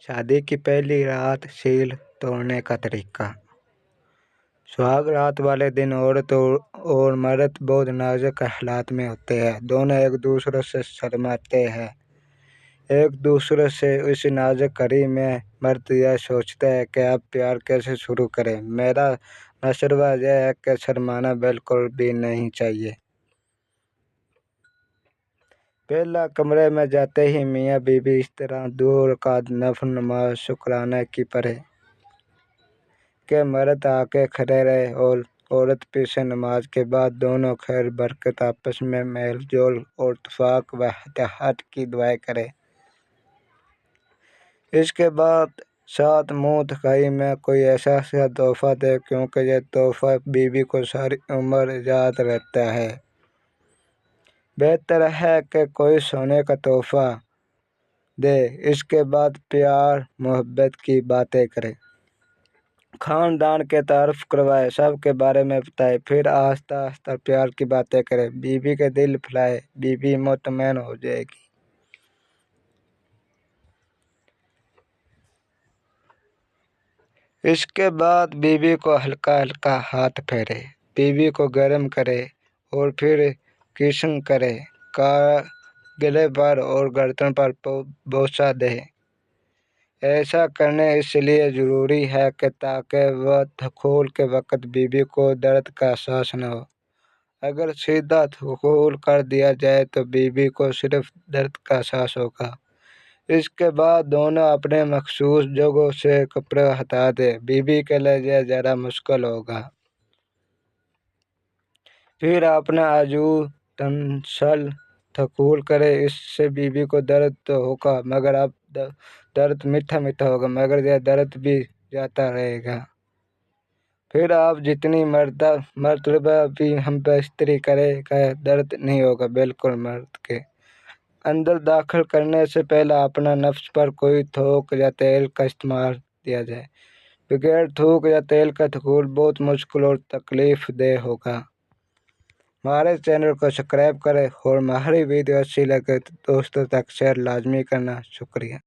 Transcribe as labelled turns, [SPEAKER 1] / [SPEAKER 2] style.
[SPEAKER 1] शादी की पहली रात सील तोड़ने का तरीका। सुहाग रात वाले दिन औरत और मर्द बहुत नाजुक हालात में होते हैं। दोनों एक दूसरे से शर्माते हैं। एक दूसरे से इस नाजुक घड़ी में मर्द यह सोचता है कि अब प्यार कैसे शुरू करें। मेरा मशवरा यह है कि शर्माना बिल्कुल भी नहीं चाहिए। पहला, कमरे में जाते ही मियाँ बीवी इस तरह 2 रकात नफल नमाज शुक्राना की पढ़े कि मर्द आके खड़े रहे और औरत पीछे। नमाज के बाद दोनों खैर बरकत, आपस में मेल जोल और इत्तेफाक व इत्तेहाद की दुआएं करें। इसके बाद साथ मुँह दिखाई में कोई ऐसा तोहफा दे, क्योंकि यह तोहफा बीवी को सारी उम्र याद रहता है। बेहतर है कि कोई सोने का तोहफा दे। इसके बाद प्यार मोहब्बत की बातें करें, खानदान के तारुफ करवाए, सब के बारे में बताए। फिर आस्ता आस्ता प्यार की बातें करें। बीवी के दिल फुलाए, बीवी मुतमईन हो जाएगी। इसके बाद बीवी को हल्का हल्का हाथ फेरे, बीवी को गर्म करे और फिर किसन करे, गले पर और गर्दन पर बोसा दे। ऐसा करने इसलिए ज़रूरी है कि ताकि वह धखोल के वक़्त बीवी को दर्द का एहसास न हो। अगर सीधा धखोल कर दिया जाए तो बीवी को सिर्फ दर्द का एहसास होगा। इसके बाद दोनों अपने मखसूस जगहों से कपड़े हटा दें। बीवी के लिए यह ज़रा मुश्किल होगा। फिर अपना आजू तंसल धखोल करे। इससे बीवी को दर्द तो होगा, मगर अब दर्द मीठा मीठा होगा, मगर यह दर्द भी जाता रहेगा। फिर आप जितनी मर्तबा भी हम बेस्तरी करें, दर्द नहीं होगा बिल्कुल। मर्द के अंदर दाखिल करने से पहले अपना नफ्स पर कोई थूक या तेल का इस्तेमाल दिया जाए। बगैर थूक या तेल का धखोल बहुत मुश्किल और तकलीफ देह होगा। हमारे चैनल को सब्सक्राइब करें और हमारी वीडियो अच्छी लगे तो दोस्तों तक शेयर लाजमी करना। शुक्रिया।